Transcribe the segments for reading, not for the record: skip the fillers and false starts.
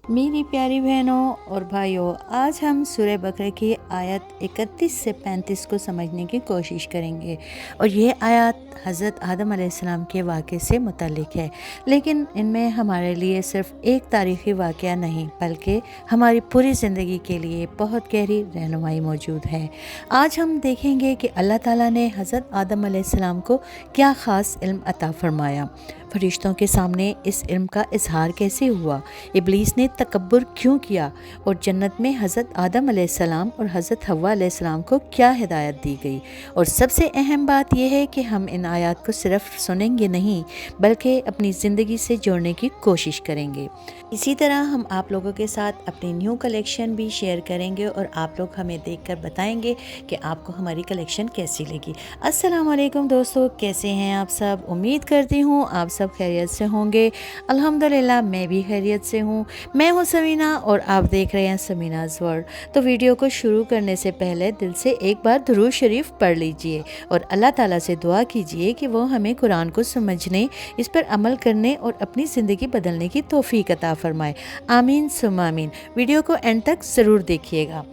मेरी प्यारी बहनों और भाइयों, आज हम सूरह बकरा की आयत 31 से 35 को समझने की कोशिश करेंगे। और ये आयत हज़रत आदम अलैहिस्सलाम के वाक़े से मुतल्लिक़ है, लेकिन इनमें हमारे लिए सिर्फ़ एक तारीख़ी वाक़या नहीं बल्कि हमारी पूरी ज़िंदगी के लिए बहुत गहरी रहनुमाई मौजूद है। आज हम देखेंगे कि अल्लाह ताला ने हज़रत आदम अलैहिस्सलाम को क्या ख़ास इल्म अता फ़रमाया, फ़रिश्तों के सामने इस इल्म का इजहार कैसे हुआ, इब्लीस ने तकब्बुर क्यों किया और जन्नत में हज़रत आदम अलैहिस्सलाम और हज़रत हव्वा अलैहिस्सलाम को क्या हिदायत दी गई। और सबसे अहम बात यह है कि हम इन आयत को सिर्फ सुनेंगे नहीं बल्कि अपनी ज़िंदगी से जोड़ने की कोशिश करेंगे। इसी तरह हम आप लोगों के साथ अपनी न्यू कलेक्शन भी शेयर करेंगे और आप लोग हमें देखकर बताएंगे कि आपको हमारी कलेक्शन कैसी लगी। अस्सलाम वालेकुम दोस्तों, कैसे हैं आप सब? उम्मीद करती हूँ आप सब खैरियत से होंगे। अल्हम्दुलिल्लाह मैं भी खैरियत से हूँ। मैं हूँ समीना और आप देख रहे हैं समीनाज़ वर्ल्ड। तो वीडियो को शुरू करने से पहले दिल से एक बार दुरूद शरीफ पढ़ लीजिए और अल्लाह ताला से दुआ कीजिए कि वो हमें कुरान को समझने, इस पर अमल करने और अपनी ज़िंदगी बदलने की तौफीक अता फरमाए। आमीन सुम्मा आमीन। वीडियो को एंड तक ज़रूर देखिएगा।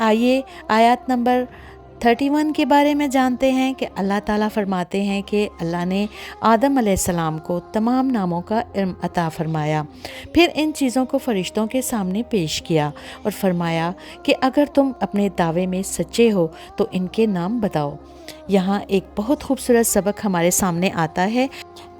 आइए आयत नंबर 31 के बारे में जानते हैं कि अल्लाह ताला फरमाते हैं कि अल्लाह ने आदम अलैहिस्सलाम को तमाम नामों का इल्म अता फरमाया, फिर इन चीज़ों को फ़रिश्तों के सामने पेश किया और फरमाया कि अगर तुम अपने दावे में सच्चे हो तो इनके नाम बताओ। यहाँ एक बहुत खूबसूरत सबक हमारे सामने आता है।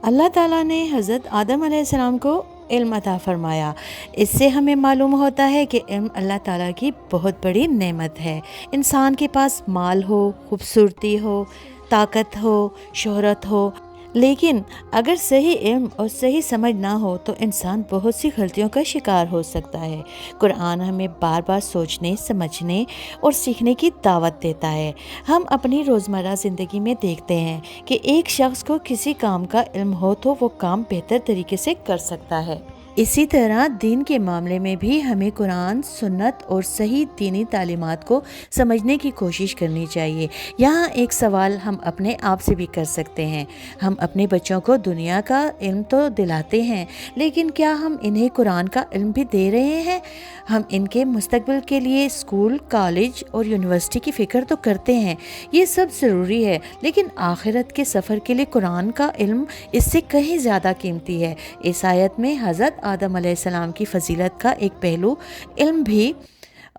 अल्लाह ताला ने हज़रत आदम अलैहिस्सलाम को इल्म अता फरमाया। इससे हमें मालूम होता है कि इल्म अल्लाह ताला की बहुत बड़ी नेमत है। इंसान के पास माल हो, खूबसूरती हो, ताकत हो, शोहरत हो, लेकिन अगर सही इल्म और सही समझ ना हो तो इंसान बहुत सी गलतियों का शिकार हो सकता है। कुरान हमें बार बार सोचने, समझने और सीखने की दावत देता है। हम अपनी रोज़मर्रा ज़िंदगी में देखते हैं कि एक शख्स को किसी काम का इल्म हो तो वो काम बेहतर तरीके से कर सकता है। इसी तरह दीन के मामले में भी हमें कुरान, सुन्नत और सही दीनी तालीमात को समझने की कोशिश करनी चाहिए। यहाँ एक सवाल हम अपने आप से भी कर सकते हैं। हम अपने बच्चों को दुनिया का इल्म तो दिलाते हैं, लेकिन क्या हम इन्हें कुरान का इल्म भी दे रहे हैं? हम इनके मुस्तकबिल के लिए स्कूल, कॉलेज और यूनिवर्सिटी की फ़िक्र तो करते हैं, ये सब ज़रूरी है, लेकिन आखिरत के सफ़र के लिए कुरान का इल्म इससे कहीं ज़्यादा कीमती है। इस आयत में हज़रत आदम अलैहिस्सलाम की फजीलत का एक पहलू इल्म भी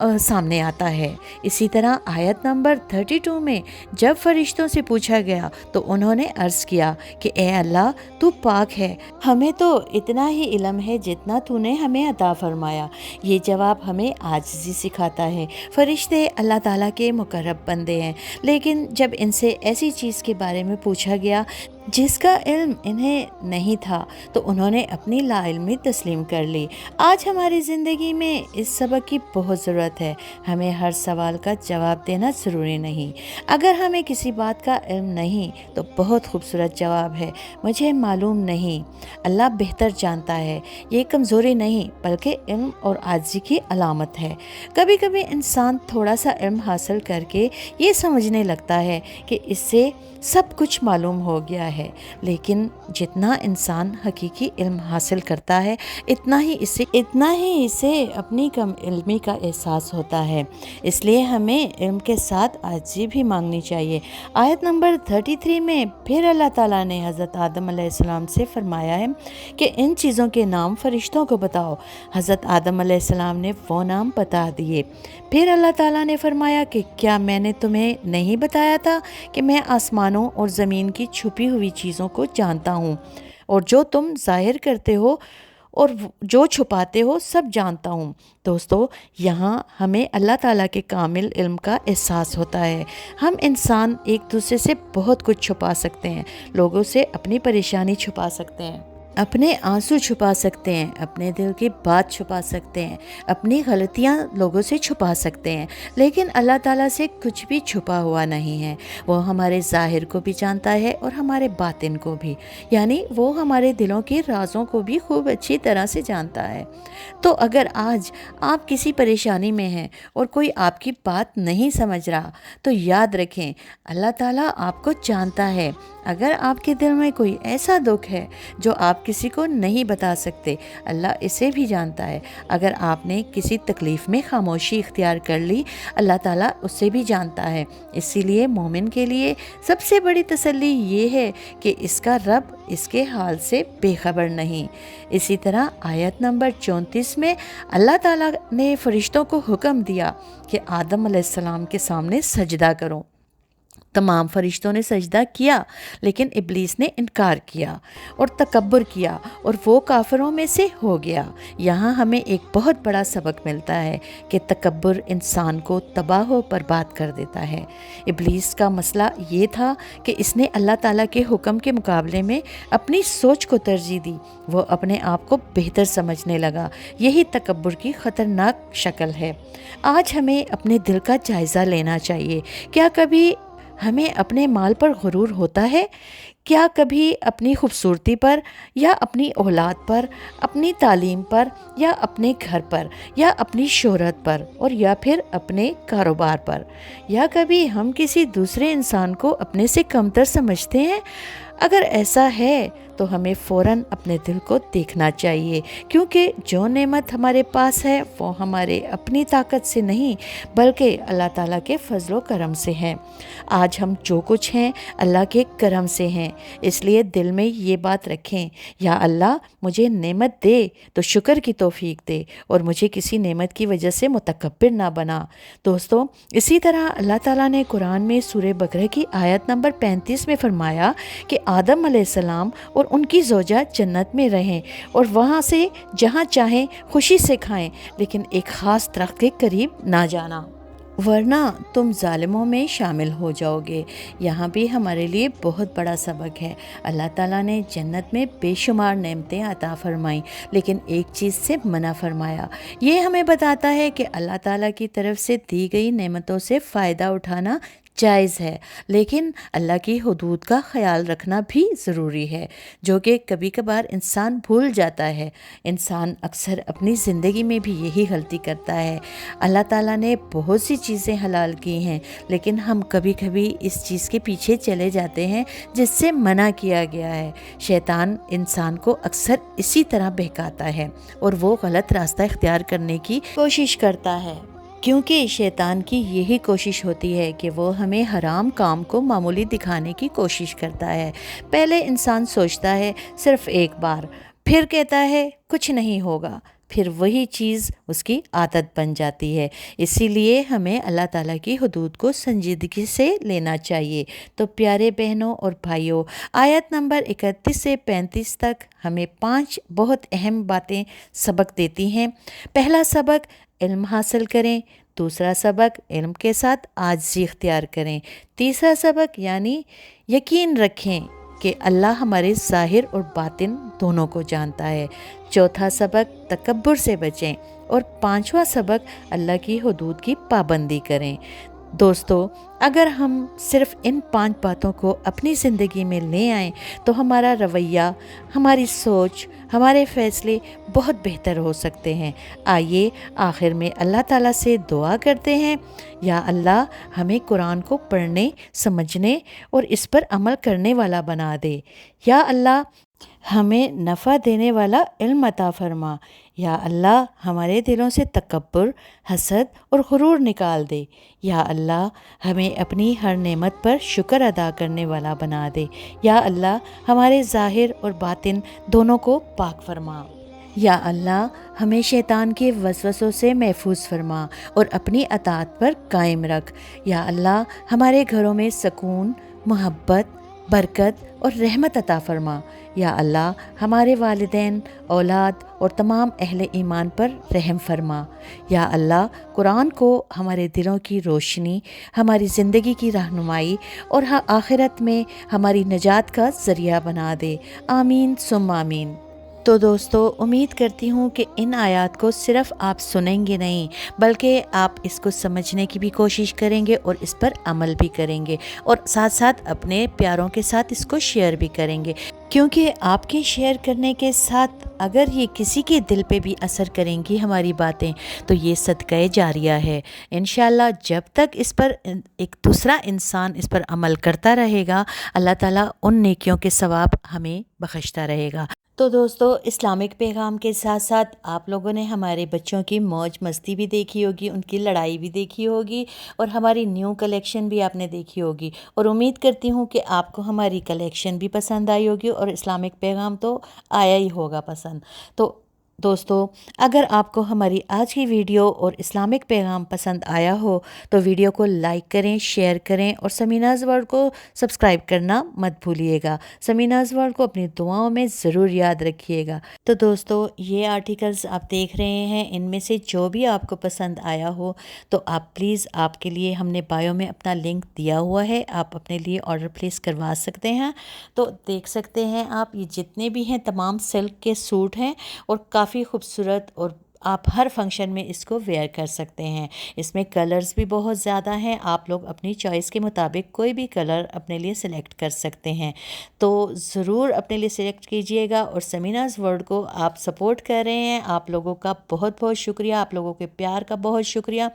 सामने आता है। इसी तरह आयत नंबर 32 में जब फरिश्तों से पूछा गया तो उन्होंने अर्ज़ किया कि ए अल्लाह, तू पाक है, हमें तो इतना ही इल्म है जितना तूने हमें अता फरमाया। ये जवाब हमें आजिज़ी सिखाता है। फरिश्ते अल्लाह ताला के मुकर्रब बंदे हैं, लेकिन जब इनसे ऐसी चीज़ के बारे में पूछा गया जिसका इल्म इन्हें नहीं था तो उन्होंने अपनी लाइल्मी तस्लीम कर ली। आज हमारी ज़िंदगी में इस सबक की बहुत ज़रूरत है। हमें हर सवाल का जवाब देना ज़रूरी नहीं। अगर हमें किसी बात का इल्म नहीं तो बहुत खूबसूरत जवाब है, मुझे मालूम नहीं, अल्लाह बेहतर जानता है। ये कमज़ोरी नहीं बल्कि इल्म और आजिज़ी की अलामत है। कभी कभी इंसान थोड़ा सा इल्म हासिल करके ये समझने लगता है कि इससे सब कुछ मालूम हो गया है, लेकिन जितना इंसान हकीकी इल्म हासिल करता है इतना ही इसे अपनी कम इल्मी का एहसास होता है। इसलिए हमें इल्म के साथ आजिज़ी भी मांगनी चाहिए। आयत नंबर 33 में फिर अल्लाह ताला ने हज़रत आदम अलैहिस्सलाम से फरमाया है कि इन चीज़ों के नाम फरिश्तों को बताओ। हज़रत आदम अलैहिस्सलाम ने वो नाम बता दिए। फिर अल्लाह ताला ने फरमाया कि क्या मैंने तुम्हें नहीं बताया था कि मैं आसमानों और ज़मीन की छुपी हुई चीज़ों को जानता हूँ, और जो तुम ज़ाहिर करते हो और जो छुपाते हो सब जानता हूँ। दोस्तों, यहाँ हमें अल्लाह ताला के कामिल इल्म का एहसास होता है। हम इंसान एक दूसरे से बहुत कुछ छुपा सकते हैं। लोगों से अपनी परेशानी छुपा सकते हैं, अपने आंसू छुपा सकते हैं, अपने दिल की बात छुपा सकते हैं, अपनी गलतियां लोगों से छुपा सकते हैं, लेकिन अल्लाह ताला से कुछ भी छुपा हुआ नहीं है। वो हमारे ज़ाहिर को भी जानता है और हमारे बातिन को भी, यानी वो हमारे दिलों के राज़ों को भी खूब अच्छी तरह से जानता है। तो अगर आज आप किसी परेशानी में हैं और कोई आपकी बात नहीं समझ रहा तो याद रखें, अल्लाह ताला आपको जानता है। अगर आपके दिल में कोई ऐसा दुख है जो आप کسی کو نہیں بتا سکتے، اللہ اسے بھی جانتا ہے۔ اگر آپ نے کسی تکلیف میں خاموشی اختیار کر لی، اللہ تعالیٰ اسے بھی جانتا ہے۔ اسی لیے مومن کے لیے سب سے بڑی تسلی یہ ہے کہ اس کا رب اس کے حال سے بے خبر نہیں۔ اسی طرح آیت نمبر 34 میں اللہ تعالیٰ نے فرشتوں کو حکم دیا کہ آدم علیہ السلام کے سامنے سجدہ کرو۔ تمام فرشتوں نے سجدہ کیا، لیکن ابلیس نے انکار کیا اور تکبر کیا اور وہ کافروں میں سے ہو گیا۔ یہاں ہمیں ایک بہت بڑا سبق ملتا ہے کہ تکبر انسان کو تباہ و برباد کر دیتا ہے۔ ابلیس کا مسئلہ یہ تھا کہ اس نے اللہ تعالیٰ کے حکم کے مقابلے میں اپنی سوچ کو ترجیح دی۔ وہ اپنے آپ کو بہتر سمجھنے لگا۔ یہی تکبر کی خطرناک شکل ہے۔ آج ہمیں اپنے دل کا جائزہ لینا چاہیے۔ کیا کبھی ہمیں اپنے مال پر غرور ہوتا ہے؟ کیا کبھی اپنی خوبصورتی پر یا اپنی اولاد پر، اپنی تعلیم پر یا اپنے گھر پر یا اپنی شہرت پر اور یا پھر اپنے کاروبار پر، یا کبھی ہم کسی دوسرے انسان کو اپنے سے کمتر سمجھتے ہیں؟ اگر ایسا ہے تو ہمیں فوراً اپنے دل کو دیکھنا چاہیے، کیونکہ جو نعمت ہمارے پاس ہے وہ ہمارے اپنی طاقت سے نہیں بلکہ اللہ تعالیٰ کے فضل و کرم سے ہے۔ آج ہم جو کچھ ہیں اللہ کے کرم سے ہیں، اس لیے دل میں یہ بات رکھیں، یا اللہ مجھے نعمت دے تو شکر کی توفیق دے اور مجھے کسی نعمت کی وجہ سے متکبر نہ بنا۔ دوستو، اسی طرح اللہ تعالیٰ نے قرآن میں سورہ بقرہ کی آیت نمبر 35 میں فرمایا کہ آدم علیہ السلام اور ان کی زوجہ جنت میں رہیں اور وہاں سے جہاں چاہیں خوشی سے کھائیں، لیکن ایک خاص درخت کے قریب نہ جانا، ورنہ تم ظالموں میں شامل ہو جاؤ گے۔ یہاں بھی ہمارے لیے بہت بڑا سبق ہے۔ اللہ تعالیٰ نے جنت میں بے شمار نعمتیں عطا فرمائیں، لیکن ایک چیز سے منع فرمایا۔ یہ ہمیں بتاتا ہے کہ اللہ تعالیٰ کی طرف سے دی گئی نعمتوں سے فائدہ اٹھانا جائز ہے، لیکن اللہ کی حدود کا خیال رکھنا بھی ضروری ہے، جو کہ کبھی کبھار انسان بھول جاتا ہے۔ انسان اکثر اپنی زندگی میں بھی یہی غلطی کرتا ہے۔ اللہ تعالیٰ نے بہت سی چیزیں حلال کی ہیں، لیکن ہم کبھی کبھی اس چیز کے پیچھے چلے جاتے ہیں جس سے منع کیا گیا ہے۔ شیطان انسان کو اکثر اسی طرح بہکاتا ہے اور وہ غلط راستہ اختیار کرنے کی کوشش کرتا ہے، کیونکہ شیطان کی یہی کوشش ہوتی ہے کہ وہ ہمیں حرام کام کو معمولی دکھانے کی کوشش کرتا ہے۔ پہلے انسان سوچتا ہے صرف ایک بار، پھر کہتا ہے کچھ نہیں ہوگا، پھر وہی چیز اس کی عادت بن جاتی ہے۔ اسی لیے ہمیں اللہ تعالیٰ کی حدود کو سنجیدگی سے لینا چاہیے۔ تو پیارے بہنوں اور بھائیوں، آیت نمبر 31 سے 35 تک ہمیں 5 بہت اہم باتیں سبق دیتی ہیں۔ پہلا سبق، علم حاصل کریں۔ دوسرا سبق، علم کے ساتھ عاجزی اختیار کریں۔ تیسرا سبق یعنی یقین رکھیں کہ اللہ ہمارے ظاہر اور باطن دونوں کو جانتا ہے۔ چوتھا سبق، تکبر سے بچیں۔ اور پانچواں سبق، اللہ کی حدود کی پابندی کریں۔ دوستو، اگر ہم صرف ان 5 باتوں کو اپنی زندگی میں لے آئیں تو ہمارا رویہ، ہماری سوچ، ہمارے فیصلے بہت بہتر ہو سکتے ہیں۔ آئیے آخر میں اللہ تعالیٰ سے دعا کرتے ہیں، یا اللہ ہمیں قرآن کو پڑھنے، سمجھنے اور اس پر عمل کرنے والا بنا دے۔ یا اللہ ہمیں نفع دینے والا علم عطا فرما۔ یا اللہ ہمارے دلوں سے تکبر، حسد اور غرور نکال دے۔ یا اللہ ہمیں اپنی ہر نعمت پر شکر ادا کرنے والا بنا دے۔ یا اللہ ہمارے ظاہر اور باطن دونوں کو پاک فرما۔ یا اللہ ہمیں شیطان کے وسوسوں سے محفوظ فرما اور اپنی اطاعت پر قائم رکھ۔ یا اللہ ہمارے گھروں میں سکون، محبت، برکت اور رحمت عطا فرما۔ یا اللہ ہمارے والدین، اولاد اور تمام اہل ایمان پر رحم فرما۔ یا اللہ قرآن کو ہمارے دلوں کی روشنی، ہماری زندگی کی رہنمائی اور آخرت میں ہماری نجات کا ذریعہ بنا دے۔ آمین ثم آمین۔ تو دوستو، امید کرتی ہوں کہ ان آیات کو صرف آپ سنیں گے نہیں بلکہ آپ اس کو سمجھنے کی بھی کوشش کریں گے اور اس پر عمل بھی کریں گے، اور ساتھ ساتھ اپنے پیاروں کے ساتھ اس کو شیئر بھی کریں گے، کیونکہ آپ کے شیئر کرنے کے ساتھ اگر یہ کسی کے دل پہ بھی اثر کریں گی ہماری باتیں، تو یہ صدقہ جاریہ ہے۔ انشاءاللہ جب تک اس پر ایک دوسرا انسان اس پر عمل کرتا رہے گا، اللہ تعالیٰ ان نیکیوں کے ثواب ہمیں بخشتا رہے گا۔ तो दोस्तों, इस्लामिक पैगाम के साथ साथ आप लोगों ने हमारे बच्चों की मौज मस्ती भी देखी होगी, उनकी लड़ाई भी देखी होगी और हमारी न्यू कलेक्शन भी आपने देखी होगी। और उम्मीद करती हूँ कि आपको हमारी कलेक्शन भी पसंद आई होगी और इस्लामिक पैगाम तो आया ही होगा पसंद। तो दोस्तों, अगर आपको हमारी आज की वीडियो और इस्लामिक पैगाम पसंद आया हो तो वीडियो को लाइक करें, शेयर करें और समीनाज़ वर्ल्ड को सब्सक्राइब करना मत भूलिएगा। समीनाज़ वर्ल्ड को अपनी दुआओं में ज़रूर याद रखिएगा। तो दोस्तों, ये आर्टिकल्स आप देख रहे हैं, इनमें से जो भी आपको पसंद आया हो तो आप प्लीज़, आपके लिए हमने बायो में अपना लिंक दिया हुआ है, आप अपने लिए ऑर्डर प्लेस करवा सकते हैं। तो देख सकते हैं आप, ये जितने भी हैं तमाम सिल्क के सूट हैं और काफ़ी खूबसूरत, और आप हर फंक्शन में इसको वेयर कर सकते हैं। इसमें कलर्स भी बहुत ज़्यादा हैं, आप लोग अपनी चॉइस के मुताबिक कोई भी कलर अपने लिए सिलेक्ट कर सकते हैं। तो ज़रूर अपने लिए सिलेक्ट कीजिएगा और समीनाज़ वर्ल्ड को आप सपोर्ट कर रहे हैं, आप लोगों का बहुत बहुत शुक्रिया, आप लोगों के प्यार का बहुत शुक्रिया।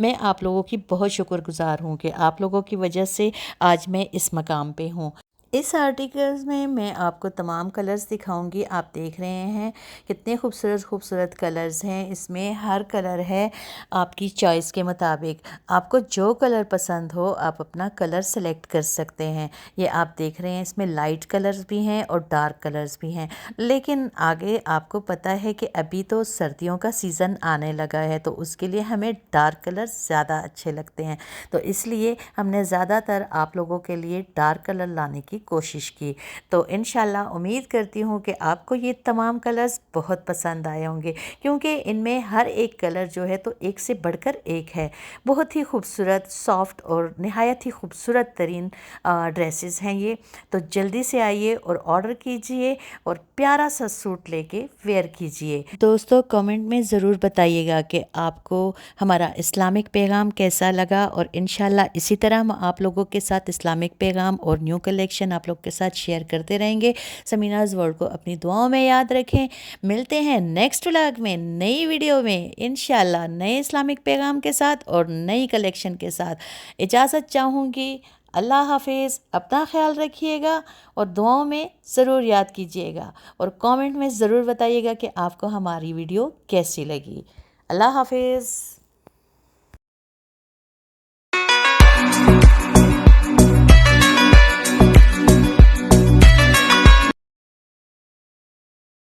मैं आप लोगों की बहुत शुक्रगुज़ार हूँ कि आप लोगों की वजह से आज मैं इस मकाम पे हूँ। इस आर्टिकल्स में मैं आपको तमाम कलर्स दिखाऊंगी। आप देख रहे हैं कितने खूबसूरत खूबसूरत कलर्स हैं। इसमें हर कलर है आपकी चॉइस के मुताबिक। आपको जो कलर पसंद हो आप अपना कलर सेलेक्ट कर सकते हैं। ये आप देख रहे हैं, इसमें लाइट कलर्स भी हैं और डार्क कलर्स भी हैं। लेकिन आगे आपको पता है कि अभी तो सर्दियों का सीज़न आने लगा है, तो उसके लिए हमें डार्क कलर्स ज़्यादा अच्छे लगते हैं। तो इसलिए हमने ज़्यादातर आप लोगों के लिए डार्क कलर लाने की कोशिश की। तो इंशाल्लाह उम्मीद करती हूँ कि आपको ये तमाम कलर्स बहुत पसंद आए होंगे, क्योंकि इनमें हर एक कलर जो है तो एक से बढ़कर एक है। बहुत ही खूबसूरत, सॉफ्ट और नहायत ही खूबसूरत तरीन ड्रेसेस हैं ये। तो जल्दी से आइए और ऑर्डर कीजिए और प्यारा सा सूट लेके वेयर कीजिए। दोस्तों, कमेंट में ज़रूर बताइएगा कि आपको हमारा इस्लामिक पैगाम कैसा लगा, और इंशाल्लाह इसी तरह हम आप लोगों के साथ इस्लामिक पैगाम और न्यू कलेक्शन आप लोग के साथ शेयर करते रहेंगे। समीनाज़ वर्ल्ड को अपनी दुआओं में याद रखें। मिलते हैं नेक्स्ट व्लॉग में, नई वीडियो में इंशाल्लाह, नए इस्लामिक पैगाम के साथ और नई कलेक्शन के साथ। इजाज़त चाहूँगी। अल्लाह हाफिज़। अपना ख्याल रखिएगा और दुआओं में ज़रूर याद कीजिएगा और कमेंट में ज़रूर बताइएगा कि आपको हमारी वीडियो कैसी लगी। अल्लाह हाफिज़।